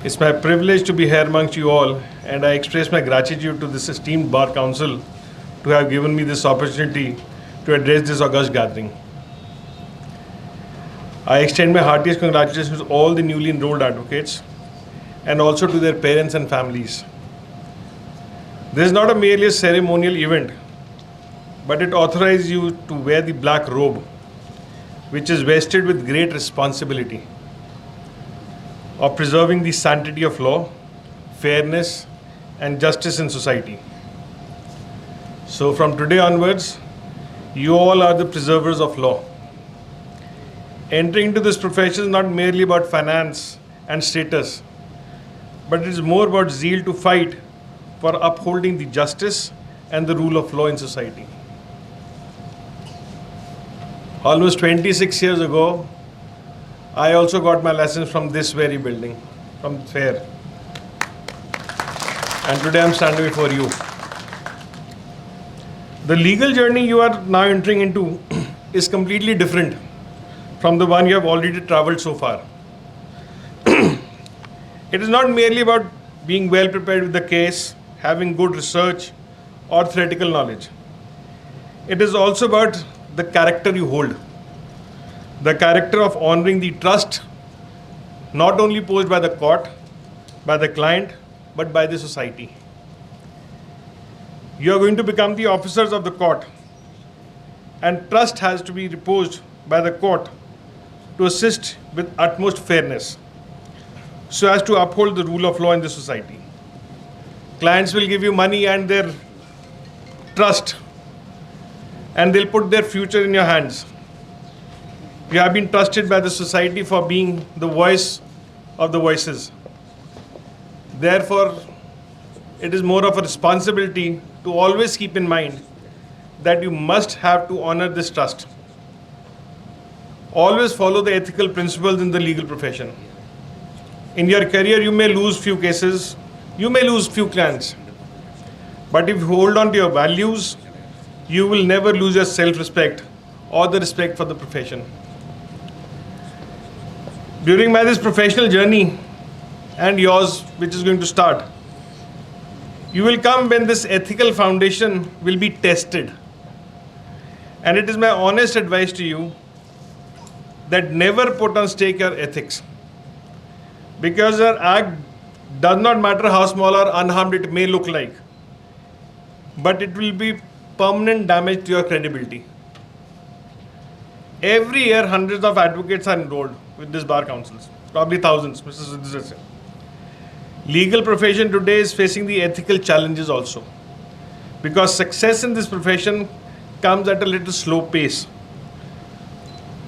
It's my privilege to be here amongst you all, and I express my gratitude to this esteemed Bar Council to have given me this opportunity to address this august gathering. I extend my heartiest congratulations to all the newly enrolled advocates and also to their parents and families. This is not merely a ceremonial event, but it authorizes you to wear the black robe, which is vested with great responsibility of preserving the sanctity of law, fairness, and justice in society. So from today onwards, you all are the preservers of law. Entering into this profession is not merely about finance and status, but it is more about zeal to fight for upholding the justice and the rule of law in society. Almost 26 years ago, I also got my lessons from this very building, from the fair. And today I'm standing before you. The legal journey you are now entering into is completely different from the one you have already traveled so far. It is not merely about being well prepared with the case, having good research or theoretical knowledge. It is also about the character you hold. The character of honoring the trust not only posed by the court, by the client, but by the society. You are going to become the officers of the court, and trust has to be reposed by the court to assist with utmost fairness so as to uphold the rule of law in the society. Clients will give you money and their trust, and they'll put their future in your hands. You have been trusted by the society for being the voice of the voices. Therefore, it is more of a responsibility to always keep in mind that you must have to honor this trust. Always follow the ethical principles in the legal profession. In your career, you may lose few cases, you may lose few clients. But if you hold on to your values, you will never lose your self-respect or the respect for the profession. During this professional journey, and yours, which is going to start, you will come when this ethical foundation will be tested. And it is my honest advice to you that never put on stake your ethics. Because your act does not matter how small or unharmed it may look like, but it will be permanent damage to your credibility. Every year, hundreds of advocates are enrolled with this bar councils, probably thousands, Mr. Sudhir said. Legal profession today is facing the ethical challenges also, because success in this profession comes at a little slow pace.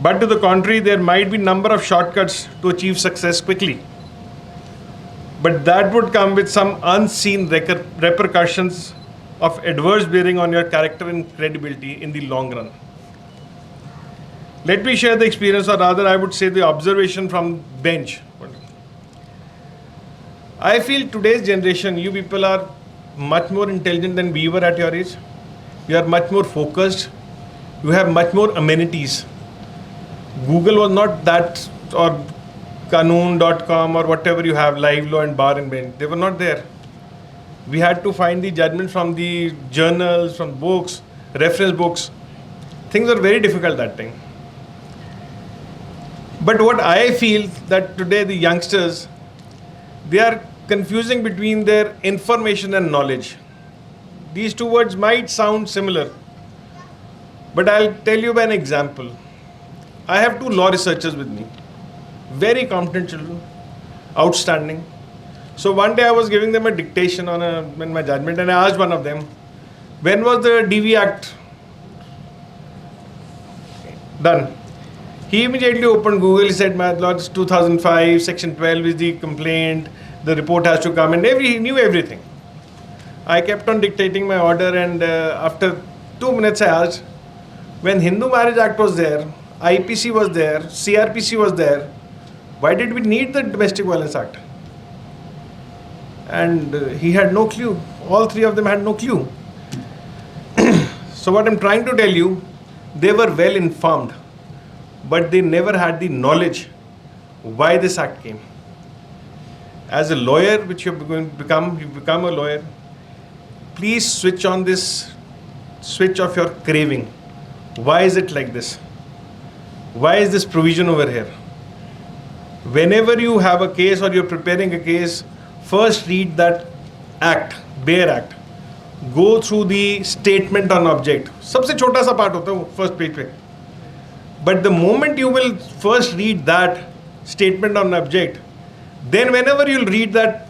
But to the contrary, there might be number of shortcuts to achieve success quickly. But that would come with some unseen repercussions of adverse bearing on your character and credibility in the long run. Let me share the experience, or rather I would say the observation from bench. I feel today's generation, you people are much more intelligent than we were at your age. You are much more focused. You have much more amenities. Google was not that, or Kanoon.com or whatever you have, Live Law and Bar and Bench. They were not there. We had to find the judgment from the journals, from books, reference books. Things were very difficult that time. But what I feel that today the youngsters, they are confusing between their information and knowledge. These two words might sound similar, but I'll tell you by an example. I have two law researchers with me, very competent children, outstanding. So one day I was giving them a dictation in my judgment, and I asked one of them, when was the DV Act done? He immediately opened Google. He said, my lord, it's 2005, section 12 is the complaint, the report has to come, and he knew everything. I kept on dictating my order, and after 2 minutes I asked, when Hindu Marriage Act was there, IPC was there, CRPC was there, why did we need the Domestic Violence Act? And he had no clue. All three of them had no clue. So what I'm trying to tell you, they were well informed, but they never had the knowledge why this act came. as a lawyer, which you're going to become, you become a lawyer, please switch on this switch of your craving. Why is it like this? Why is this provision over here? Whenever you have a case or you're preparing a case, first read that act, bare act. Go through the statement on object. सबसे छोटा सा part होता है वो first page पे. But the moment you will first read that statement on object, then whenever you'll read that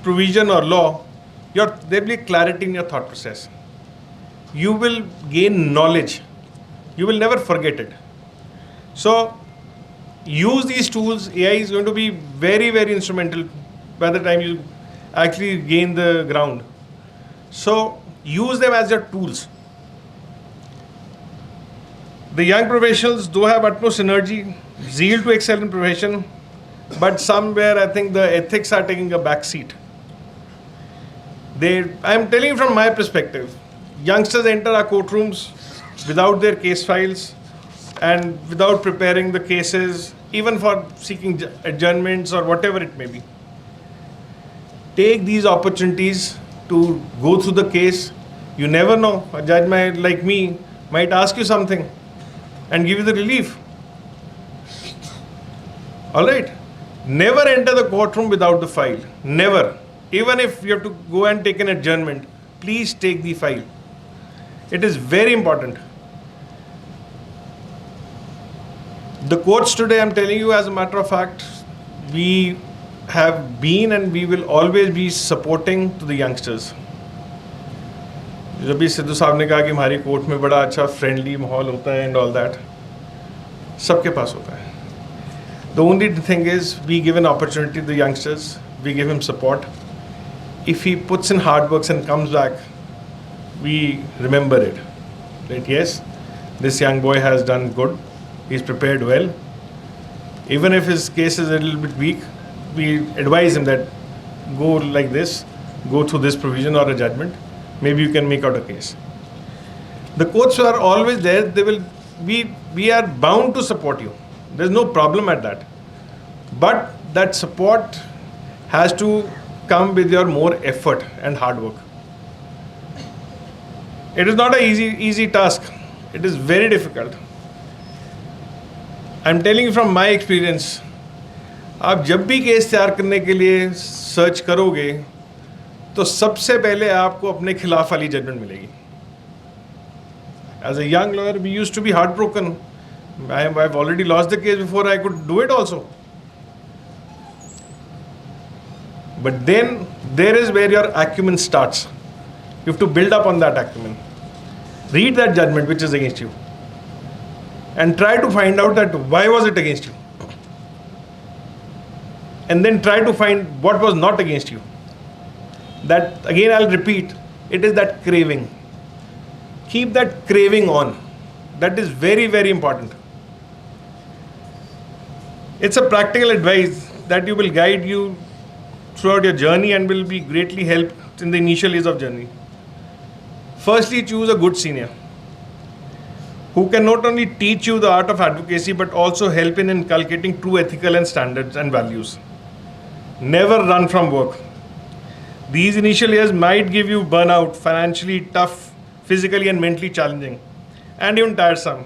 provision or law, there will be clarity in your thought process. You will gain knowledge. You will never forget it. So use these tools. AI is going to be very, very instrumental by the time you actually gain the ground. So use them as your tools. The young professionals do have utmost energy, zeal to excel in profession, but somewhere I think the ethics are taking a back seat. I'm telling you from my perspective, youngsters enter our courtrooms without their case files and without preparing the cases, even for seeking adjournments or whatever it may be. Take these opportunities to go through the case. You never know. A judge might, like me, might ask you something and give you the relief. All right. Never enter the courtroom without the file. Never. Even if you have to go and take an adjournment, please take the file. It is very important. The courts today, I'm telling you as a matter of fact, we have been and we will always be supporting to the youngsters. जब भी सिद्धू साहब ने कहा कि हमारी court में बड़ा अच्छा फ्रेंडली माहौल होता है एंड ऑल दैट, सबके पास होता है. The only thing is we give an opportunity to the youngsters, we give him support. If he puts in hard works and comes back, we remember it. That yes, this young boy has done good, he's prepared well. Even if his case is a little bit weak, we advise him that go like this, go through this provision or a judgment, maybe you can make out a case. The courts are always there, we are bound to support you. There's no problem at that. But that support has to come with your more effort and hard work. It is not an easy task. It is very difficult. I'm telling you from my experience, आप जब भी case तैयार करने के लिए search करोगे तो सबसे पहले आपको अपने खिलाफ वाली जजमेंट मिलेगी. As a young lawyer, we used to be heartbroken. I've already lost the case before I could do it also. But then there is where your acumen starts. You have to build up on that acumen. Read that judgment which is against you and try to find out that why was it against you. And then try to find what was not against you. That again I'll repeat, it is that craving. Keep that craving on. That is very, very important. It's a practical advice that you will guide you throughout your journey and will be greatly helped in the initial years of journey. Firstly, choose a good senior who can not only teach you the art of advocacy but also help in inculcating true ethical and standards and values. Never run from work. These initial years might give you burnout, financially tough, physically and mentally challenging, and even tiresome,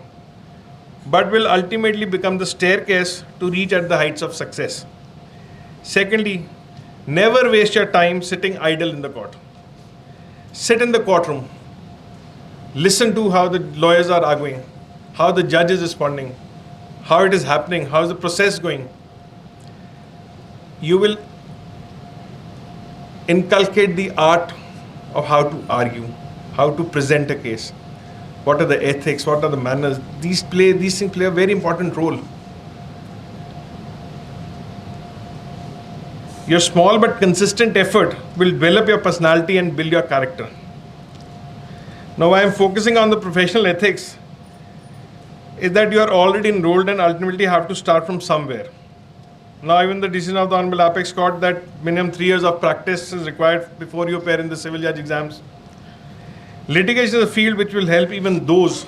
but will ultimately become the staircase to reach at the heights of success. Secondly, never waste your time sitting idle in the court. Sit in the courtroom. Listen to how the lawyers are arguing, how the judge is responding, how it is happening, how is the process going. You will inculcate the art of how to argue, how to present a case. What are the ethics? What are the manners? These things play a very important role. Your small but consistent effort will develop your personality and build your character. Now I am focusing on the professional ethics is that you are already enrolled and ultimately have to start from somewhere. Now even the decision of the Hon'ble Apex Court that minimum 3 years of practice is required before you appear in the civil judge exams. Litigation is a field which will help even those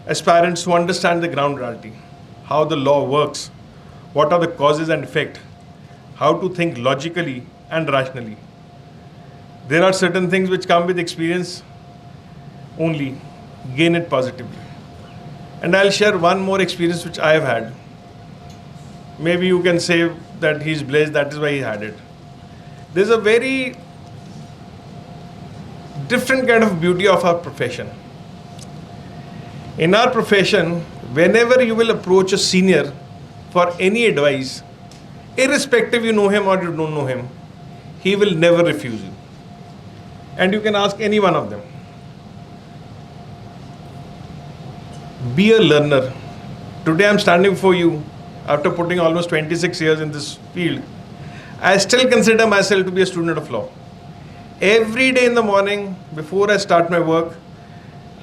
aspirants who understand the ground reality, how the law works, what are the causes and effect, how to think logically and rationally. There are certain things which come with experience only. Gain it positively. And I'll share one more experience which I have had. Maybe you can say that he's blessed, that is why he had it. There's a very different kind of beauty of our profession. In our profession, whenever you will approach a senior for any advice, irrespective you know him or you don't know him, he will never refuse you. And you can ask any one of them. Be a learner. Today I'm standing before you after putting almost 26 years in this field. I still consider myself to be a student of law. Every day in the morning, before I start my work,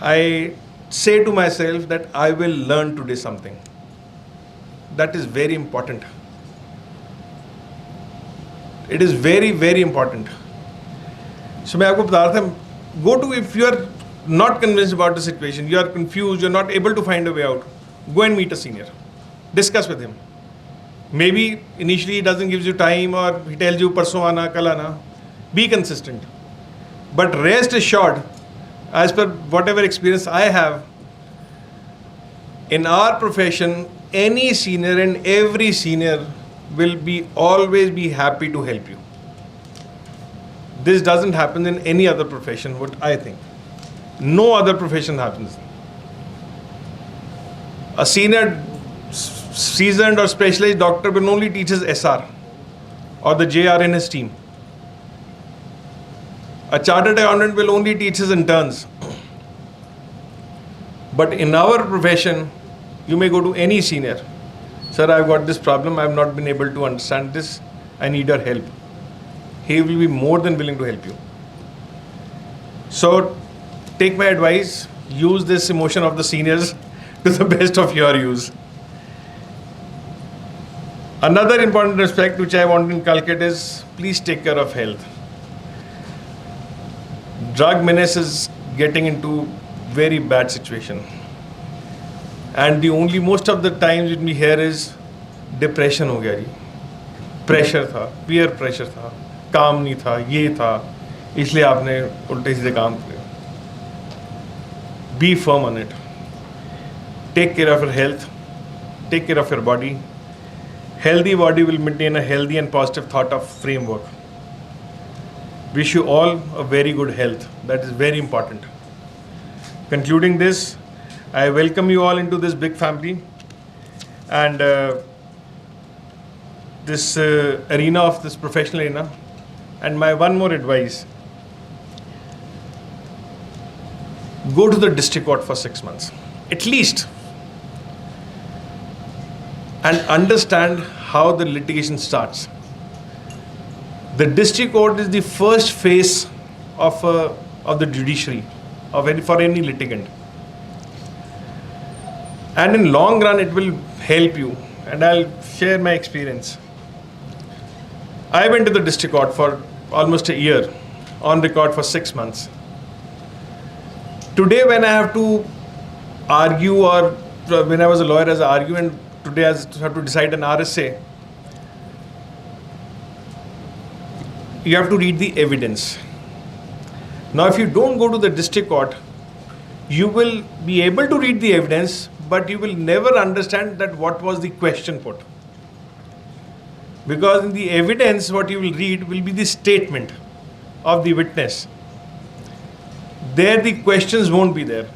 I say to myself that I will learn today something. That is very important. It is very, very important. So मैं आपको बता रहा था, go to, if you are not convinced about the situation, you are confused, you are not able to find a way out, go and meet a senior. Discuss with him. Maybe initially he doesn't give you time or he tells you parson aana, kal aana. Be consistent. But rest assured, as per whatever experience I have, in our profession, any senior and every senior will be always be happy to help you. This doesn't happen in any other profession, what I think. No other profession happens. A senior, seasoned or specialized doctor will only teach his SR or the JR in his team. A chartered accountant will only teach his interns. But in our profession, you may go to any senior. Sir, I've got this problem. I've not been able to understand this. I need your help. He will be more than willing to help you. So, take my advice. Use this emotion of the seniors to the best of your use. Another important aspect which I want to inculcate is please take care of health. Drug menace is getting into very bad situation. And the only most of the times when we hear is depression हो गया जी, pressure था, peer pressure था, काम नहीं था, ये था, इसलिए आपने उल्टे सीधे काम किए. Be firm on it. Take care of your health. Take care of your body. Healthy body will maintain a healthy and positive thought of framework. Wish you all a very good health. That is very important. Concluding this, I welcome you all into this big family and this arena of this professional arena. And my one more advice, go to the district court for 6 months, at least, and understand how the litigation starts. The district court is the first phase of the judiciary for any litigant. And in long run, it will help you. And I'll share my experience. I went to the district court for almost a year, on record for 6 months. Today, when I have to argue, or when I was a lawyer as an argument, today I have to decide an RSA, you have to read the evidence. Now, if you don't go to the district court, you will be able to read the evidence, but you will never understand that what was the question put. Because in the evidence, what you will read will be the statement of the witness. There, the questions won't be there.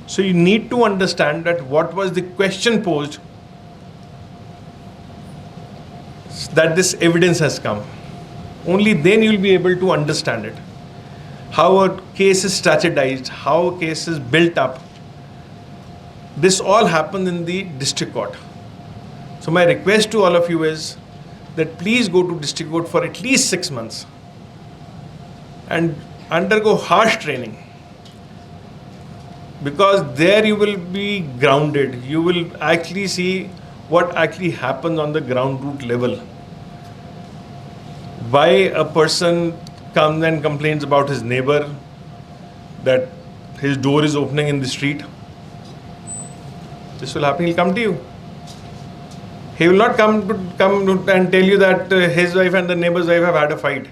So you need to understand that what was the question posed, that this evidence has come. Only then you will be able to understand it. How a case is strategized, how a case is built up. This all happened in the district court. So my request to all of you is that please go to district court for at least 6 months and undergo harsh training, because there you will be grounded. You will actually see what actually happens on the ground root level. Why a person comes and complains about his neighbor that his door is opening in the street. This will happen, he'll come to you. He will not come and tell you that his wife and the neighbor's wife have had a fight.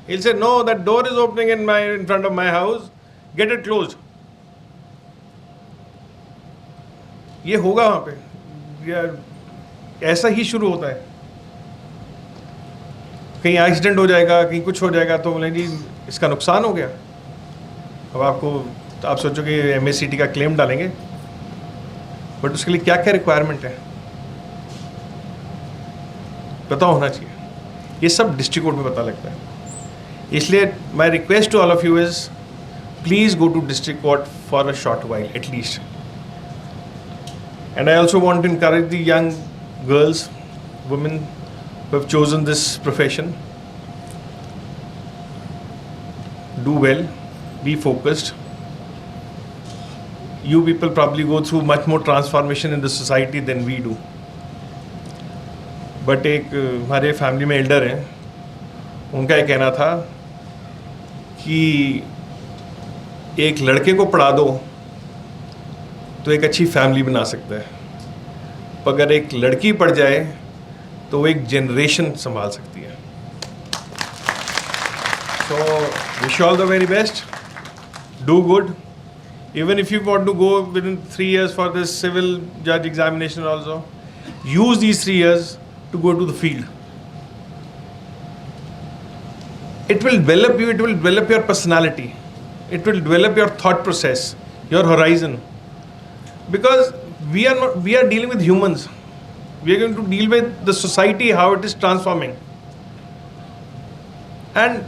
He'll say, no, that door is opening in front of my house. Get it closed. ये होगा वहाँ पे, या ऐसा ही शुरू होता है. कहीं एक्सीडेंट हो जाएगा, कहीं कुछ हो जाएगा, तो बोले जी इसका नुकसान हो गया. अब आप सोचोगे MACT का क्लेम डालेंगे, बट उसके लिए क्या क्या रिक्वायरमेंट है पता होना चाहिए. ये सब डिस्ट्रिक्ट कोर्ट में पता लगता है. इसलिए my request to all of you is please go to district court for a short while at least. And I also want to encourage the young girls, women who have chosen this profession, do well, be focused. You people probably go through much more transformation in the society than we do. But एक हमारे family में Elder हैं, उनका ये कहना था कि एक लड़के को पढ़ा दो तो एक अच्छी फैमिली बना सकता है, पर अगर एक लड़की पढ़ जाए तो वो एक जनरेशन संभाल सकती है. So wish all the very best, do good. Even if you want to go within 3 years for this civil judge examination also, use these 3 years to go to the field. It will develop you, it will develop your personality, it will develop your thought process, your horizon. Because we are dealing with humans. We are going to deal with the society, how it is transforming. And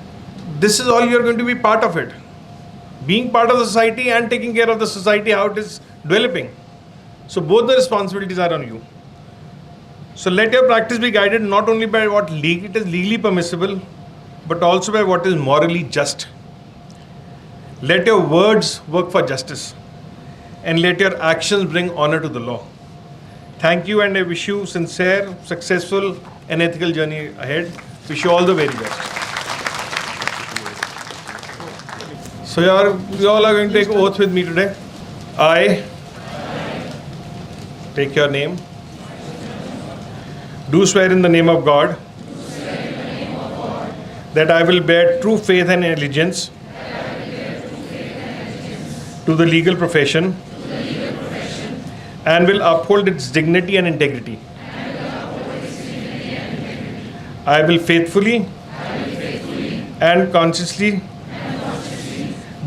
this is all you are going to be part of it. Being part of the society and taking care of the society, how it is developing. So both the responsibilities are on you. So let your practice be guided not only by what it is legally permissible, but also by what is morally just. Let your words work for justice, and let your actions bring honor to the law. Thank you, and I wish you sincere, successful, and ethical journey ahead. Wish you all the very best. So you all are going to take oath with me today. I take your name. Do swear in the name of God that I will bear true faith and allegiance to the legal profession and will uphold its dignity and integrity. I will faithfully and consciously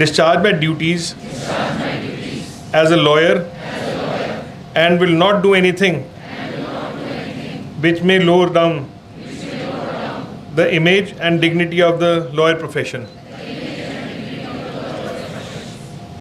discharge my duties as a lawyer and will not do anything which may lower down the image and dignity of the lawyer profession.